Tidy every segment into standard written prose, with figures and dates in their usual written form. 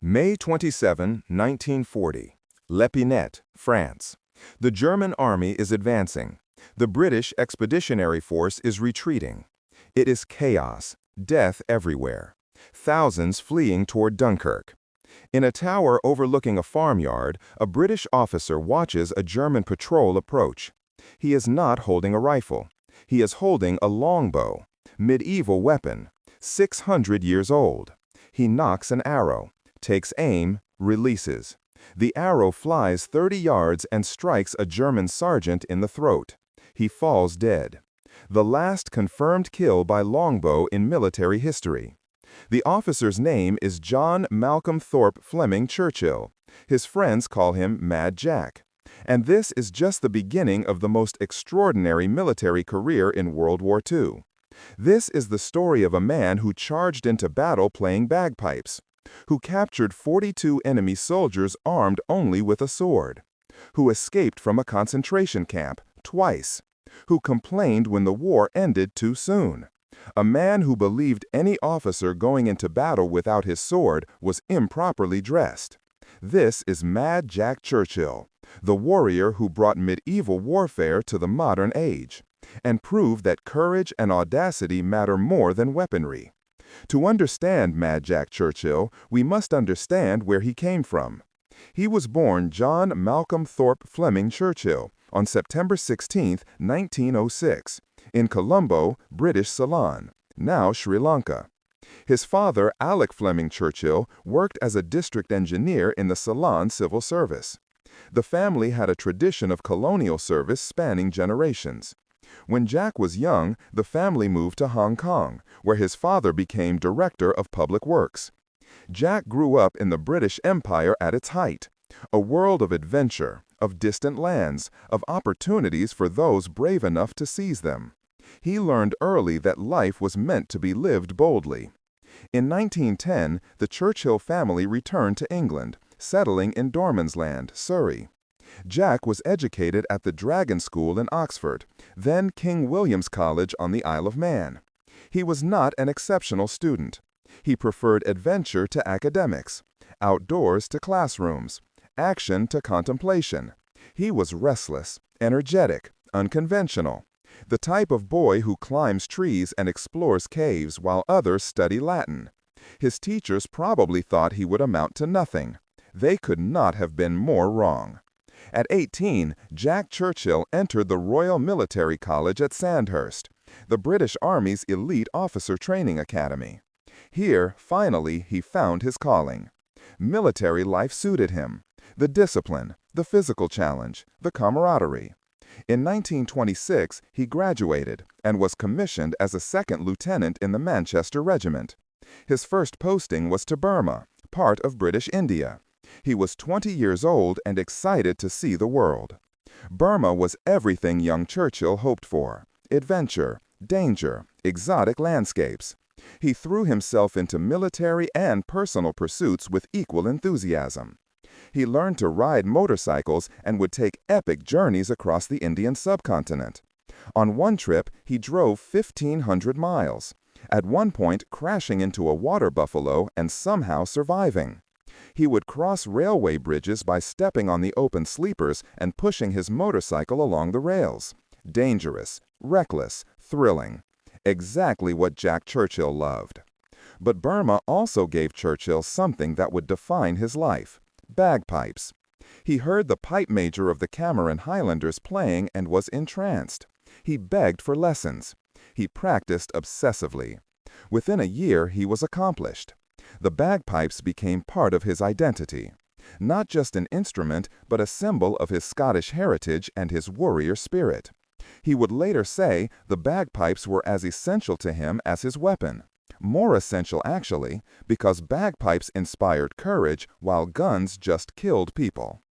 May 27, 1940. L'Épinette, France. The German army is advancing. The British Expeditionary Force is retreating. It is chaos, death everywhere. Thousands fleeing toward Dunkirk. In a tower overlooking a farmyard, a British officer watches a German patrol approach. He is not holding a rifle. He is holding a longbow, medieval weapon, 600 years old. He nocks an arrow, takes aim, releases. The arrow flies 30 yards and strikes a German sergeant in the throat. He falls dead. The last confirmed kill by longbow in military history. The officer's name is John Malcolm Thorpe Fleming Churchill. His friends call him Mad Jack. And this is just the beginning of the most extraordinary military career in World War II. This is the story of a man who charged into battle playing bagpipes, who captured 42 enemy soldiers armed only with a sword, who escaped from a concentration camp twice, who complained when the war ended too soon, a man who believed any officer going into battle without his sword was improperly dressed. This is Mad Jack Churchill, the warrior who brought medieval warfare to the modern age, and proved that courage and audacity matter more than weaponry. To understand Mad Jack Churchill, we must understand where he came from. He was born John Malcolm Thorpe Fleming Churchill on September 16, 1906, in Colombo, British Ceylon, now Sri Lanka. His father, Alec Fleming Churchill, worked as a district engineer in the Ceylon civil service. The family had a tradition of colonial service spanning generations. When Jack was young, the family moved to Hong Kong, where his father became Director of Public Works. Jack grew up in the British Empire at its height, a world of adventure, of distant lands, of opportunities for those brave enough to seize them. He learned early that life was meant to be lived boldly. In 1910, the Churchill family returned to England, settling in Dormansland, Surrey. Jack was educated at the Dragon School in Oxford, then King William's College on the Isle of Man. He was not an exceptional student. He preferred adventure to academics, outdoors to classrooms, action to contemplation. He was restless, energetic, unconventional, the type of boy who climbs trees and explores caves while others study Latin. His teachers probably thought he would amount to nothing. They could not have been more wrong. At 18, Jack Churchill entered the Royal Military College at Sandhurst, the British Army's elite officer training academy. Here, finally, he found his calling. Military life suited him. The discipline, the physical challenge, the camaraderie. In 1926, he graduated and was commissioned as a second lieutenant in the Manchester Regiment. His first posting was to Burma, part of British India. He was 20 years old and excited to see the world. Burma was everything young Churchill hoped for: adventure, danger, exotic landscapes. He threw himself into military and personal pursuits with equal enthusiasm. He learned to ride motorcycles and would take epic journeys across the Indian subcontinent. On one trip, he drove 1,500 miles, at one point crashing into a water buffalo and somehow surviving. He would cross railway bridges by stepping on the open sleepers and pushing his motorcycle along the rails. Dangerous, reckless, thrilling. Exactly what Jack Churchill loved. But Burma also gave Churchill something that would define his life: bagpipes. He heard the pipe major of the Cameron Highlanders playing and was entranced. He begged for lessons. He practiced obsessively. Within a year, he was accomplished. The bagpipes became part of his identity. Not just an instrument, but a symbol of his Scottish heritage and his warrior spirit. He would later say the bagpipes were as essential to him as his weapon. More essential, actually, because bagpipes inspired courage while guns just killed people.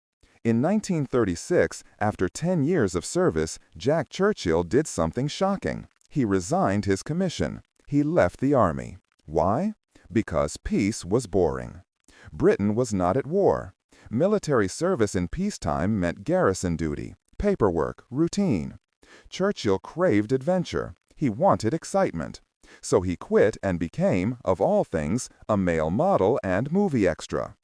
In 1936, after 10 years of service, Jack Churchill did something shocking. He resigned his commission. He left the army. Why? Because peace was boring. Britain was not at war. Military service in peacetime meant garrison duty, paperwork, routine. Churchill craved adventure. He wanted excitement. So he quit and became, of all things, a male model and movie extra.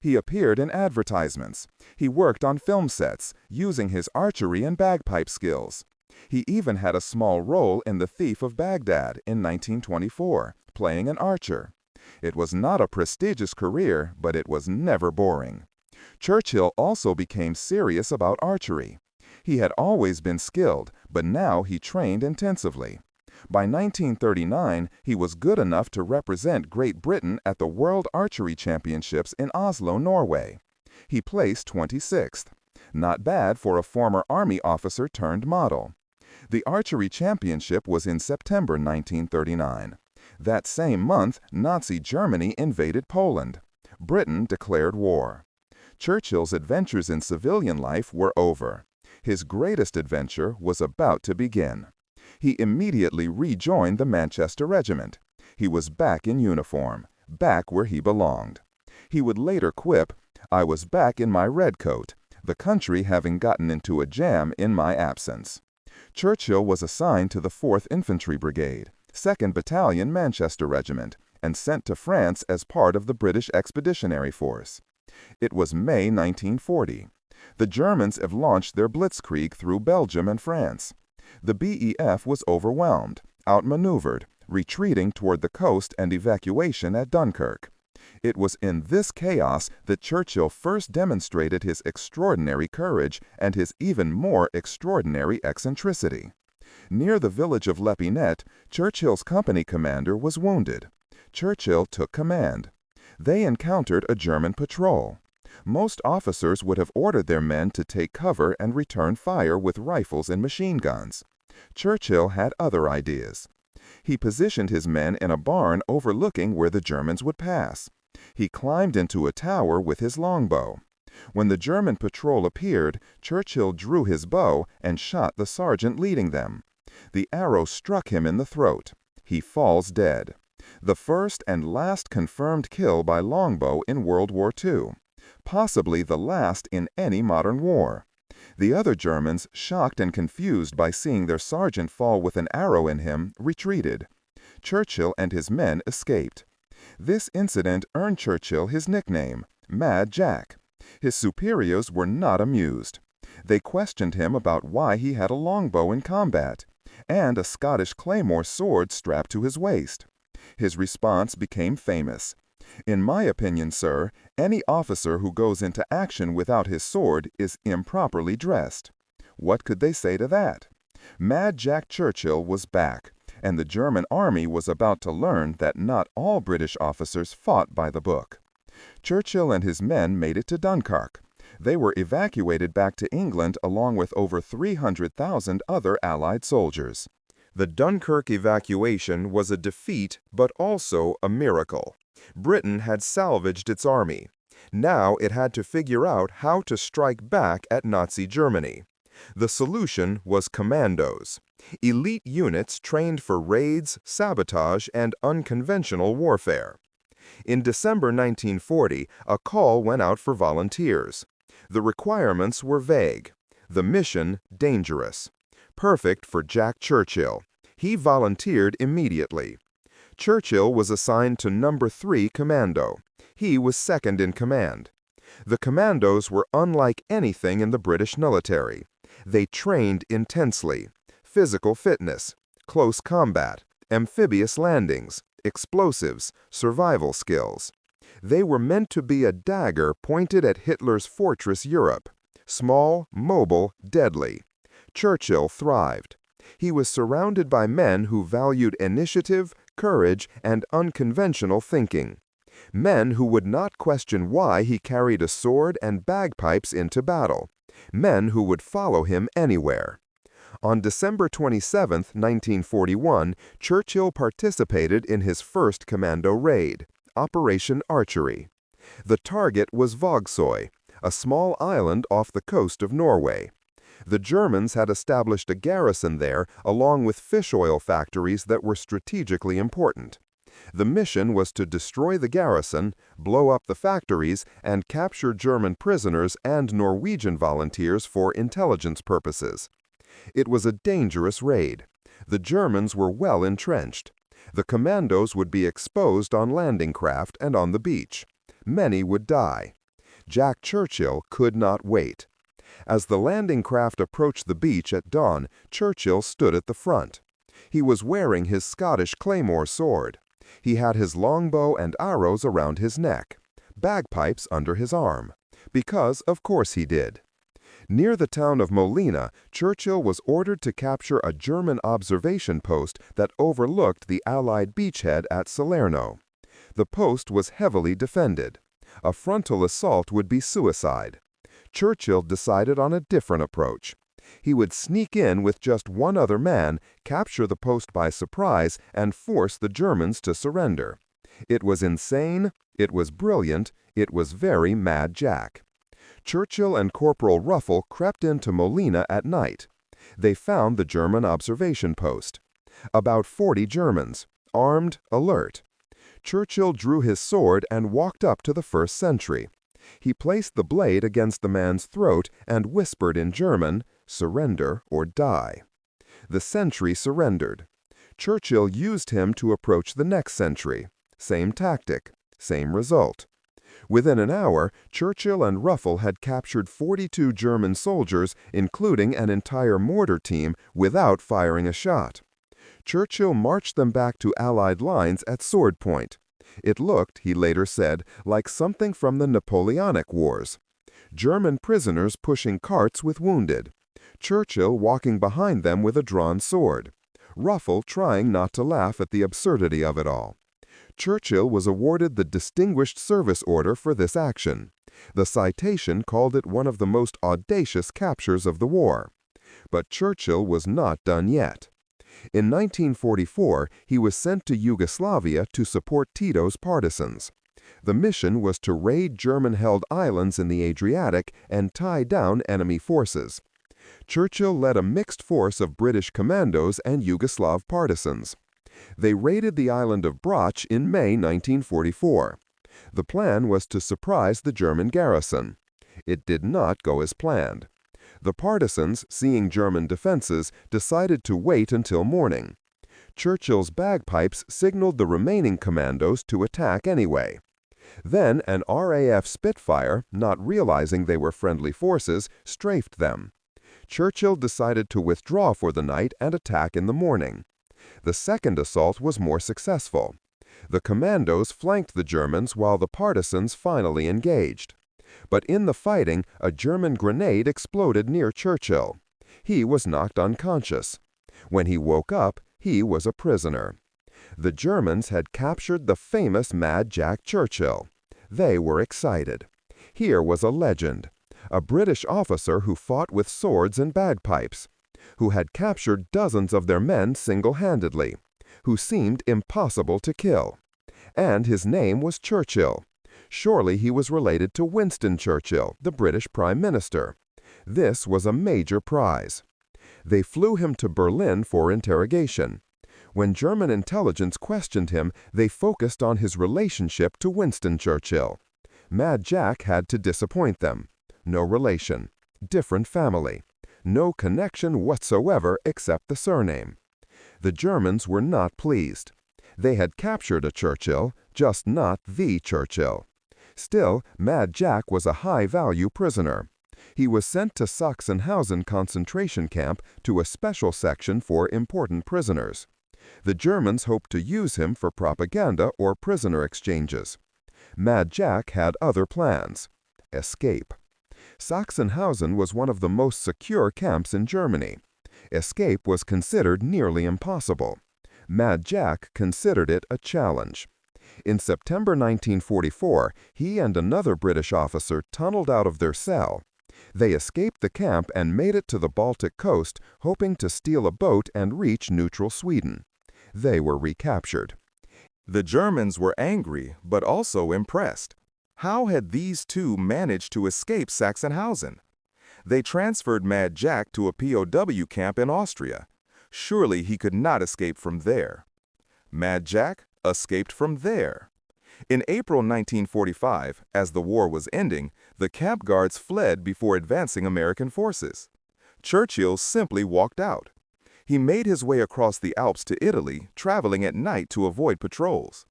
He appeared in advertisements. He worked on film sets, using his archery and bagpipe skills. He even had a small role in The Thief of Baghdad in 1924, playing an archer. It was not a prestigious career, but it was never boring. Churchill also became serious about archery. He had always been skilled, but now he trained intensively. By 1939, he was good enough to represent Great Britain at the World Archery Championships in Oslo, Norway. He placed 26th. Not bad for a former Army officer turned model. The archery championship was in September 1939. That same month, Nazi Germany invaded Poland. Britain declared war. Churchill's adventures in civilian life were over. His greatest adventure was about to begin. He immediately rejoined the Manchester Regiment. He was back in uniform, back where he belonged. He would later quip, "I was back in my red coat, the country having gotten into a jam in my absence." Churchill was assigned to the 4th Infantry Brigade, 2nd Battalion Manchester Regiment, and sent to France as part of the British Expeditionary Force. It was May 1940. The Germans have launched their blitzkrieg through Belgium and France. The BEF was overwhelmed, outmaneuvered, retreating toward the coast and evacuation at Dunkirk. It was in this chaos that Churchill first demonstrated his extraordinary courage and his even more extraordinary eccentricity. Near the village of Lepinette, Churchill's company commander was wounded. Churchill took command. They encountered a German patrol. Most officers would have ordered their men to take cover and return fire with rifles and machine guns. Churchill had other ideas. He positioned his men in a barn overlooking where the Germans would pass. He climbed into a tower with his longbow. When the German patrol appeared, Churchill drew his bow and shot the sergeant leading them. The arrow struck him in the throat. He falls dead. The first and last confirmed kill by longbow in World War II. Possibly the last in any modern war. The other Germans, shocked and confused by seeing their sergeant fall with an arrow in him, retreated. Churchill and his men escaped. This incident earned Churchill his nickname, Mad Jack. His superiors were not amused. They questioned him about why he had a longbow in combat, and a Scottish claymore sword strapped to his waist. His response became famous. "In my opinion, sir, any officer who goes into action without his sword is improperly dressed." What could they say to that? Mad Jack Churchill was back, and the German army was about to learn that not all British officers fought by the book. Churchill and his men made it to Dunkirk. They were evacuated back to England along with over 300,000 other Allied soldiers. The Dunkirk evacuation was a defeat, but also a miracle. Britain had salvaged its army. Now it had to figure out how to strike back at Nazi Germany. The solution was commandos, elite units trained for raids, sabotage, and unconventional warfare. In December 1940, a call went out for volunteers. The requirements were vague. The mission, dangerous. Perfect for Jack Churchill. He volunteered immediately. Churchill was assigned to No. 3 Commando. He was second in command. The commandos were unlike anything in the British military. They trained intensely. Physical fitness, close combat, amphibious landings, explosives, survival skills. They were meant to be a dagger pointed at Hitler's fortress Europe. Small, mobile, deadly. Churchill thrived. He was surrounded by men who valued initiative, courage, and unconventional thinking. Men who would not question why he carried a sword and bagpipes into battle. Men who would follow him anywhere. On December 27, 1941, Churchill participated in his first commando raid, Operation Archery. The target was Vågsøy, a small island off the coast of Norway. The Germans had established a garrison there along with fish oil factories that were strategically important. The mission was to destroy the garrison, blow up the factories, and capture German prisoners and Norwegian volunteers for intelligence purposes. It was a dangerous raid. The Germans were well entrenched. The commandos would be exposed on landing craft and on the beach. Many would die. Jack Churchill could not wait. As the landing craft approached the beach at dawn, Churchill stood at the front. He was wearing his Scottish claymore sword. He had his longbow and arrows around his neck, bagpipes under his arm, because of course he did. Near the town of Molina, Churchill was ordered to capture a German observation post that overlooked the Allied beachhead at Salerno. The post was heavily defended. A frontal assault would be suicide. Churchill decided on a different approach. He would sneak in with just one other man, capture the post by surprise, and force the Germans to surrender. It was insane, it was brilliant, it was very Mad Jack. Churchill and Corporal Ruffle crept into Molina at night. They found the German observation post. About 40 Germans, armed, alert. Churchill drew his sword and walked up to the first sentry. He placed the blade against the man's throat and whispered in German, "Surrender or die." The sentry surrendered. Churchill used him to approach the next sentry. Same tactic, same result. Within an hour, Churchill and Ruffle had captured 42 German soldiers, including an entire mortar team, without firing a shot. Churchill marched them back to Allied lines at sword point. It looked, he later said, like something from the Napoleonic Wars. German prisoners pushing carts with wounded. Churchill walking behind them with a drawn sword. Ruffle trying not to laugh at the absurdity of it all. Churchill was awarded the Distinguished Service Order for this action. The citation called it one of the most audacious captures of the war. But Churchill was not done yet. In 1944, he was sent to Yugoslavia to support Tito's partisans. The mission was to raid German-held islands in the Adriatic and tie down enemy forces. Churchill led a mixed force of British commandos and Yugoslav partisans. They raided the island of Broch in May 1944. The plan was to surprise the German garrison. It did not go as planned. The partisans, seeing German defenses, decided to wait until morning. Churchill's bagpipes signaled the remaining commandos to attack anyway. Then an RAF Spitfire, not realizing they were friendly forces, strafed them. Churchill decided to withdraw for the night and attack in the morning. The second assault was more successful. The commandos flanked the Germans while the partisans finally engaged. But in the fighting, a German grenade exploded near Churchill. He was knocked unconscious. When he woke up, he was a prisoner. The Germans had captured the famous Mad Jack Churchill. They were excited. Here was a legend, a British officer who fought with swords and bagpipes, who had captured dozens of their men single-handedly, who seemed impossible to kill. And his name was Churchill. Surely he was related to Winston Churchill, the British Prime Minister. This was a major prize. They flew him to Berlin for interrogation. When German intelligence questioned him, they focused on his relationship to Winston Churchill. Mad Jack had to disappoint them. No relation. Different family. No connection whatsoever except the surname. The Germans were not pleased. They had captured a Churchill, just not the Churchill. Still, Mad Jack was a high-value prisoner. He was sent to Sachsenhausen concentration camp to a special section for important prisoners. The Germans hoped to use him for propaganda or prisoner exchanges. Mad Jack had other plans. Escape. Sachsenhausen was one of the most secure camps in Germany. Escape was considered nearly impossible. Mad Jack considered it a challenge. In September 1944, he and another British officer tunneled out of their cell. They escaped the camp and made it to the Baltic coast, hoping to steal a boat and reach neutral Sweden. They were recaptured. The Germans were angry, but also impressed. How had these two managed to escape Sachsenhausen? They transferred Mad Jack to a POW camp in Austria. Surely he could not escape from there. Mad Jack escaped from there. In April 1945, as the war was ending, the camp guards fled before advancing American forces. Churchill simply walked out. He made his way across the Alps to Italy, traveling at night to avoid patrols.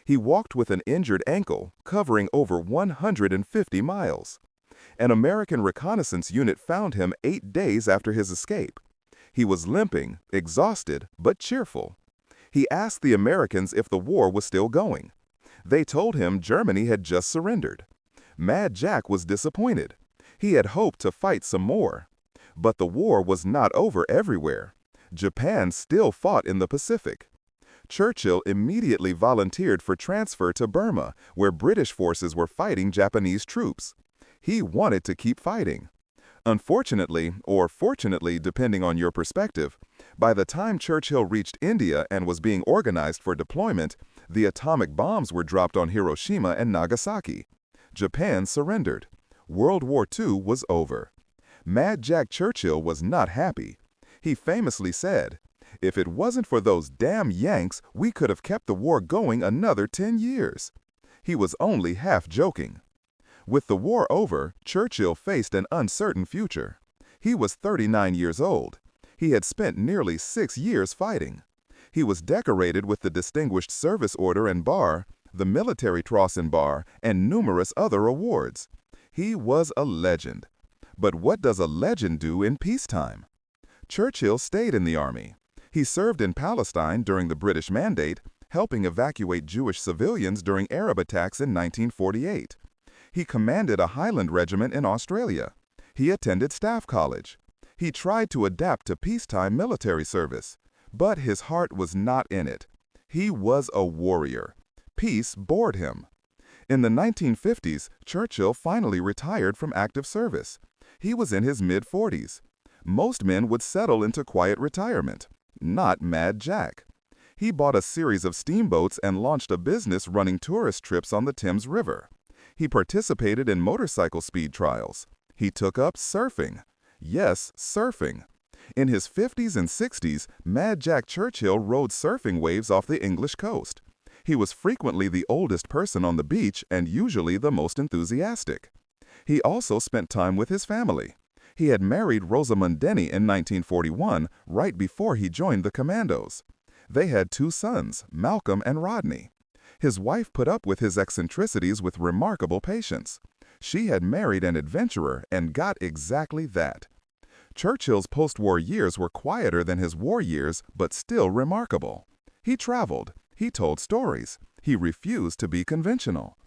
He walked with an injured ankle, covering over 150 miles. An American reconnaissance unit found him 8 days after his escape. He was limping, exhausted, but cheerful. He asked the Americans if the war was still going. They told him Germany had just surrendered. Mad Jack was disappointed. He had hoped to fight some more. But the war was not over everywhere. Japan still fought in the Pacific. Churchill immediately volunteered for transfer to Burma, where British forces were fighting Japanese troops. He wanted to keep fighting. Unfortunately, or fortunately depending on your perspective, by the time Churchill reached India and was being organized for deployment, the atomic bombs were dropped on Hiroshima and Nagasaki. Japan surrendered. World War II was over. Mad Jack Churchill was not happy. He famously said, "If it wasn't for those damn Yanks, we could have kept the war going another 10 years." He was only half joking. With the war over, Churchill faced an uncertain future. He was 39 years old. He had spent nearly 6 years fighting. He was decorated with the Distinguished Service Order and Bar, the Military Cross and Bar, and numerous other awards. He was a legend. But what does a legend do in peacetime? Churchill stayed in the army. He served in Palestine during the British Mandate, helping evacuate Jewish civilians during Arab attacks in 1948. He commanded a Highland regiment in Australia. He attended Staff College. He tried to adapt to peacetime military service, but his heart was not in it. He was a warrior. Peace bored him. In the 1950s, Churchill finally retired from active service. He was in his mid-40s. Most men would settle into quiet retirement. Not Mad Jack. He bought a series of steamboats and launched a business running tourist trips on the Thames River. He participated in motorcycle speed trials. He took up surfing. Yes, surfing. In his 50s and 60s, Mad Jack Churchill rode surfing waves off the English coast. He was frequently the oldest person on the beach and usually the most enthusiastic. He also spent time with his family. He had married Rosamund Denny in 1941, right before he joined the Commandos. They had 2 sons, Malcolm and Rodney. His wife put up with his eccentricities with remarkable patience. She had married an adventurer and got exactly that. Churchill's post-war years were quieter than his war years, but still remarkable. He traveled. He told stories. He refused to be conventional.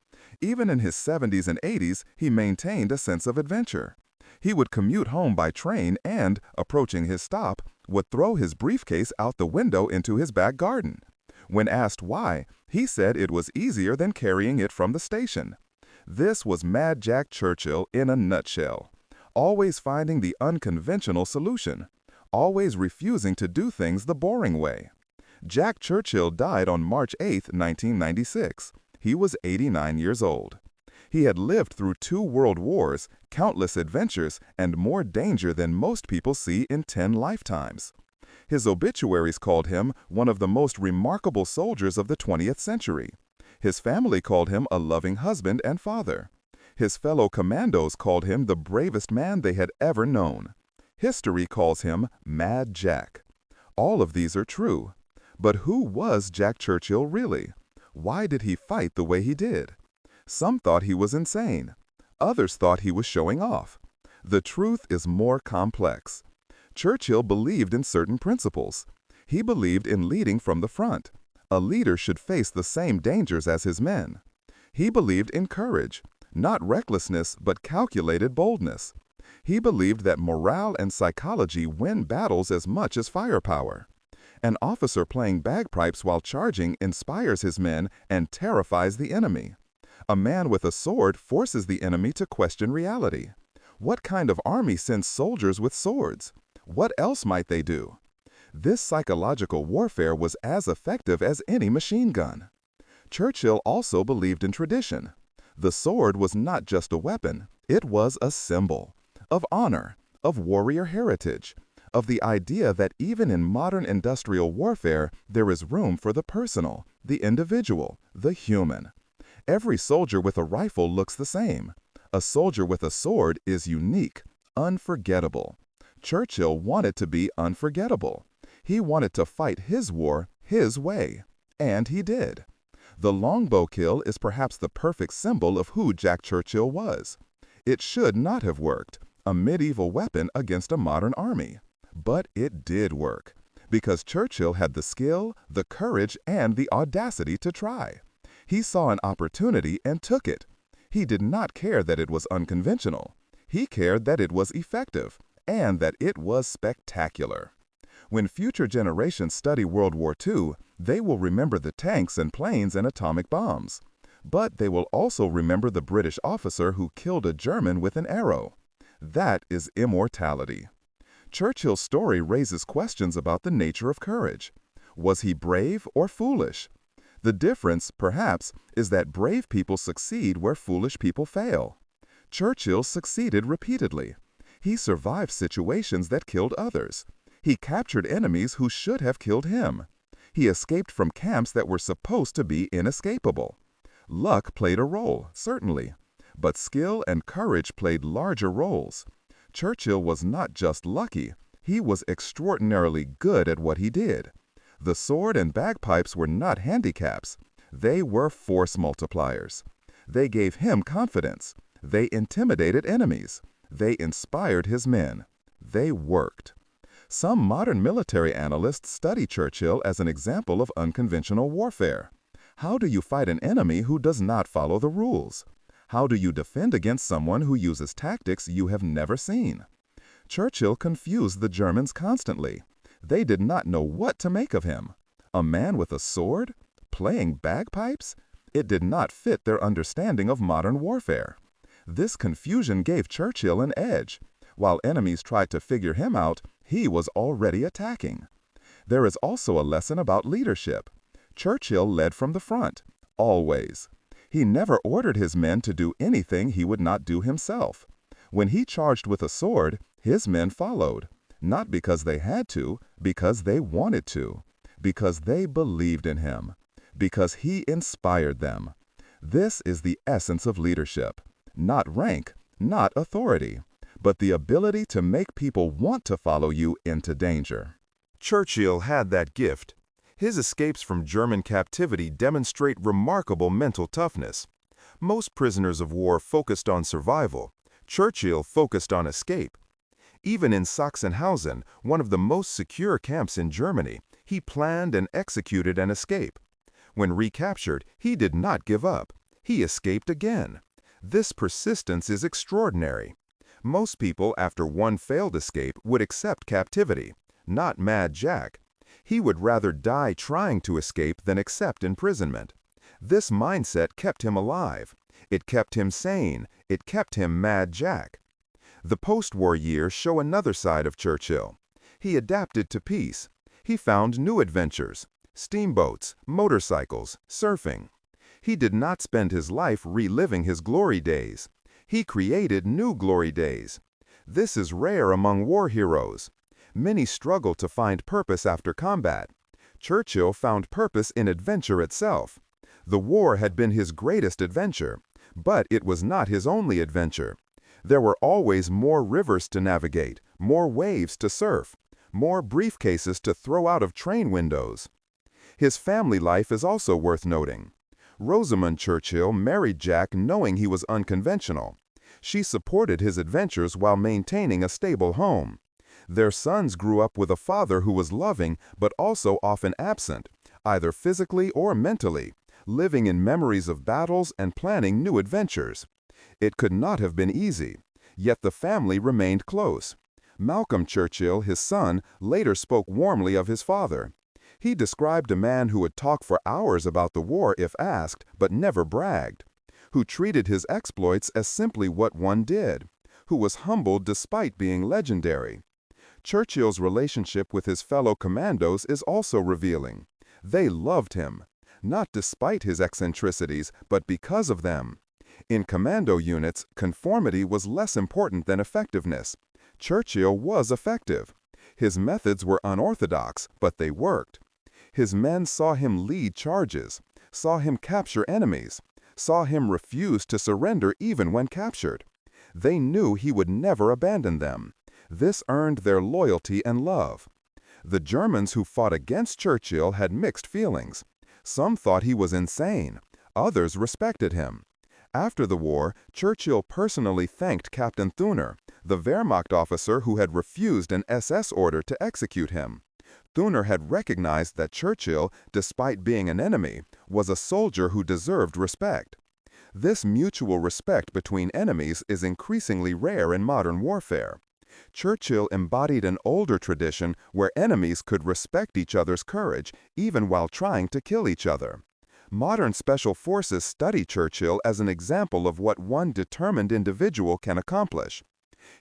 Even in his 70s and 80s, he maintained a sense of adventure. He would commute home by train and, approaching his stop, would throw his briefcase out the window into his back garden. When asked why, he said it was easier than carrying it from the station. This was Mad Jack Churchill in a nutshell. Always finding the unconventional solution. Always refusing to do things the boring way. Jack Churchill died on March 8, 1996. He was 89 years old. He had lived through 2 world wars, countless adventures, and more danger than most people see in 10 lifetimes. His obituaries called him one of the most remarkable soldiers of the 20th century. His family called him a loving husband and father. His fellow commandos called him the bravest man they had ever known. History calls him Mad Jack. All of these are true. But who was Jack Churchill really? Why did he fight the way he did? Some thought he was insane. Others thought he was showing off. The truth is more complex. Churchill believed in certain principles. He believed in leading from the front. A leader should face the same dangers as his men. He believed in courage, not recklessness, but calculated boldness. He believed that morale and psychology win battles as much as firepower. An officer playing bagpipes while charging inspires his men and terrifies the enemy. A man with a sword forces the enemy to question reality. What kind of army sends soldiers with swords? What else might they do? This psychological warfare was as effective as any machine gun. Churchill also believed in tradition. The sword was not just a weapon, it was a symbol of honor, of warrior heritage, of the idea that even in modern industrial warfare, there is room for the personal, the individual, the human. Every soldier with a rifle looks the same. A soldier with a sword is unique, unforgettable. Churchill wanted to be unforgettable. He wanted to fight his war his way. And he did. The longbow kill is perhaps the perfect symbol of who Jack Churchill was. It should not have worked, a medieval weapon against a modern army. But it did work, because Churchill had the skill, the courage, and the audacity to try. He saw an opportunity and took it. He did not care that it was unconventional. He cared that it was effective, and that it was spectacular. When future generations study World War II, they will remember the tanks and planes and atomic bombs. But they will also remember the British officer who killed a German with an arrow. That is immortality. Churchill's story raises questions about the nature of courage. Was he brave or foolish? The difference, perhaps, is that brave people succeed where foolish people fail. Churchill succeeded repeatedly. He survived situations that killed others. He captured enemies who should have killed him. He escaped from camps that were supposed to be inescapable. Luck played a role, certainly, but skill and courage played larger roles. Churchill was not just lucky, he was extraordinarily good at what he did. The sword and bagpipes were not handicaps. They were force multipliers. They gave him confidence. They intimidated enemies. They inspired his men. They worked. Some modern military analysts study Churchill as an example of unconventional warfare. How do you fight an enemy who does not follow the rules? How do you defend against someone who uses tactics you have never seen? Churchill confused the Germans constantly. They did not know what to make of him. A man with a sword? Playing bagpipes? It did not fit their understanding of modern warfare. This confusion gave Churchill an edge. While enemies tried to figure him out, he was already attacking. There is also a lesson about leadership. Churchill led from the front, always. He never ordered his men to do anything he would not do himself. When he charged with a sword, his men followed, not because they had to, because they wanted to, because they believed in him, because he inspired them. This is the essence of leadership. Not rank, not authority, but the ability to make people want to follow you into danger. Churchill had that gift. His escapes from German captivity demonstrate remarkable mental toughness. Most prisoners of war focused on survival. Churchill focused on escape. Even in Sachsenhausen, one of the most secure camps in Germany, he planned and executed an escape. When recaptured, he did not give up. He escaped again. This persistence is extraordinary. Most people, after one failed escape, would accept captivity. Not Mad Jack. He would rather die trying to escape than accept imprisonment. This mindset kept him alive. It kept him sane. It kept him Mad Jack. The post-war years show another side of Churchill. He adapted to peace. He found new adventures: steamboats, motorcycles, surfing. He did not spend his life reliving his glory days. He created new glory days. This is rare among war heroes. Many struggle to find purpose after combat. Churchill found purpose in adventure itself. The war had been his greatest adventure, but it was not his only adventure. There were always more rivers to navigate, more waves to surf, more briefcases to throw out of train windows. His family life is also worth noting. Rosamund Churchill married Jack knowing he was unconventional. She supported his adventures while maintaining a stable home. Their sons grew up with a father who was loving but also often absent, either physically or mentally, living in memories of battles and planning new adventures. It could not have been easy, yet the family remained close. Malcolm Churchill, his son, later spoke warmly of his father. He described a man who would talk for hours about the war if asked, but never bragged, who treated his exploits as simply what one did, who was humbled despite being legendary. Churchill's relationship with his fellow commandos is also revealing. They loved him, not despite his eccentricities, but because of them. In commando units, conformity was less important than effectiveness. Churchill was effective. His methods were unorthodox, but they worked. His men saw him lead charges, saw him capture enemies, saw him refuse to surrender even when captured. They knew he would never abandon them. This earned their loyalty and love. The Germans who fought against Churchill had mixed feelings. Some thought he was insane. Others respected him. After the war, Churchill personally thanked Captain Thuner, the Wehrmacht officer who had refused an SS order to execute him. Thuner had recognized that Churchill, despite being an enemy, was a soldier who deserved respect. This mutual respect between enemies is increasingly rare in modern warfare. Churchill embodied an older tradition where enemies could respect each other's courage even while trying to kill each other. Modern special forces study Churchill as an example of what one determined individual can accomplish.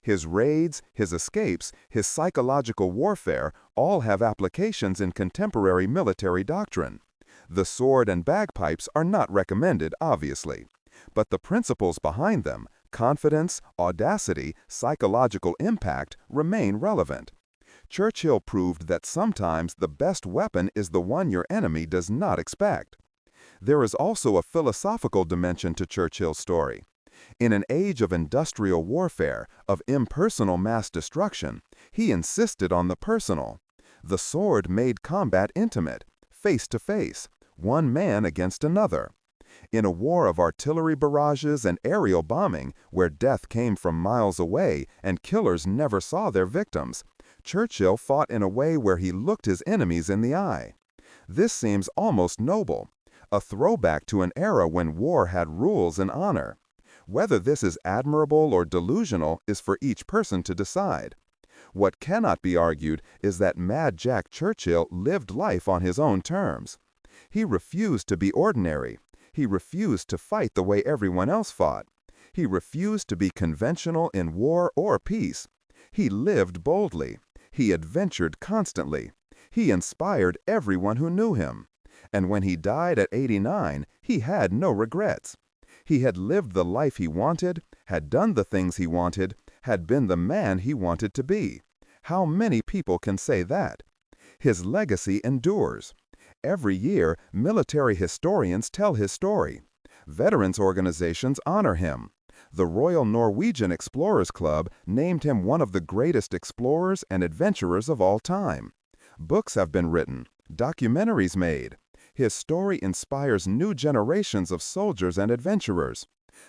His raids, his escapes, his psychological warfare all have applications in contemporary military doctrine. The sword and bagpipes are not recommended, obviously, but the principles behind them, confidence, audacity, psychological impact, remain relevant. Churchill proved that sometimes the best weapon is the one your enemy does not expect. There is also a philosophical dimension to Churchill's story. In an age of industrial warfare, of impersonal mass destruction, he insisted on the personal. The sword made combat intimate, face to face, one man against another. In a war of artillery barrages and aerial bombing, where death came from miles away and killers never saw their victims, Churchill fought in a way where he looked his enemies in the eye. This seems almost noble, a throwback to an era when war had rules and honor. Whether this is admirable or delusional is for each person to decide. What cannot be argued is that Mad Jack Churchill lived life on his own terms. He refused to be ordinary. He refused to fight the way everyone else fought. He refused to be conventional in war or peace. He lived boldly. He adventured constantly. He inspired everyone who knew him. And when he died at 89, he had no regrets. He had lived the life he wanted, had done the things he wanted, had been the man he wanted to be. How many people can say that? His legacy endures. Every year, military historians tell his story. Veterans organizations honor him. The Royal Norwegian Explorers Club named him one of the greatest explorers and adventurers of all time. Books have been written, documentaries made. His story inspires new generations of soldiers and adventurers.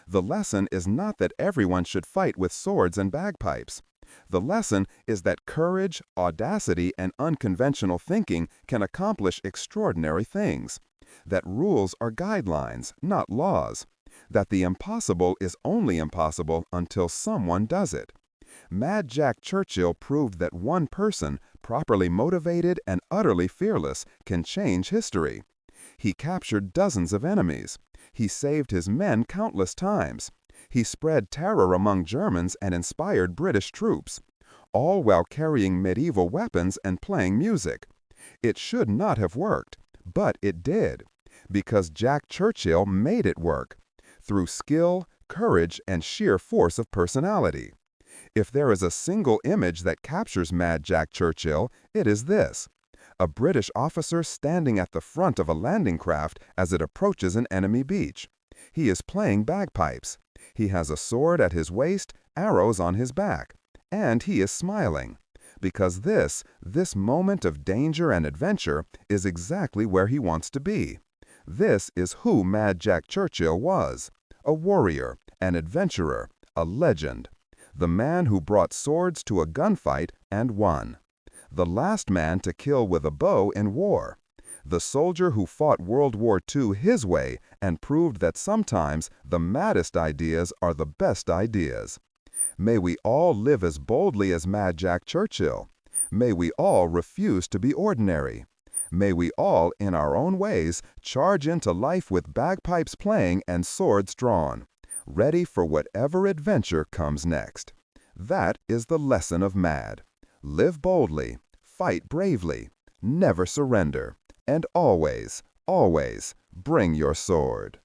The lesson is not that everyone should fight with swords and bagpipes. The lesson is that courage, audacity, and unconventional thinking can accomplish extraordinary things. That rules are guidelines, not laws. That the impossible is only impossible until someone does it. Mad Jack Churchill proved that one person, properly motivated and utterly fearless, can change history. He captured dozens of enemies. He saved his men countless times. He spread terror among Germans and inspired British troops, all while carrying medieval weapons and playing music. It should not have worked, but it did, because Jack Churchill made it work, through skill, courage, and sheer force of personality. If there is a single image that captures Mad Jack Churchill, it is this: a British officer standing at the front of a landing craft as it approaches an enemy beach. He is playing bagpipes. He has a sword at his waist, arrows on his back, and he is smiling, because this moment of danger and adventure is exactly where he wants to be. This is who Mad Jack Churchill was: a warrior, an adventurer, a legend. The man who brought swords to a gunfight and won. The last man to kill with a bow in war. The soldier who fought World War II his way and proved that sometimes the maddest ideas are the best ideas. May we all live as boldly as Mad Jack Churchill. May we all refuse to be ordinary. May we all, in our own ways, charge into life with bagpipes playing and swords drawn, ready for whatever adventure comes next. That is the lesson of Mad. Live boldly, fight bravely, never surrender, and always, always bring your sword.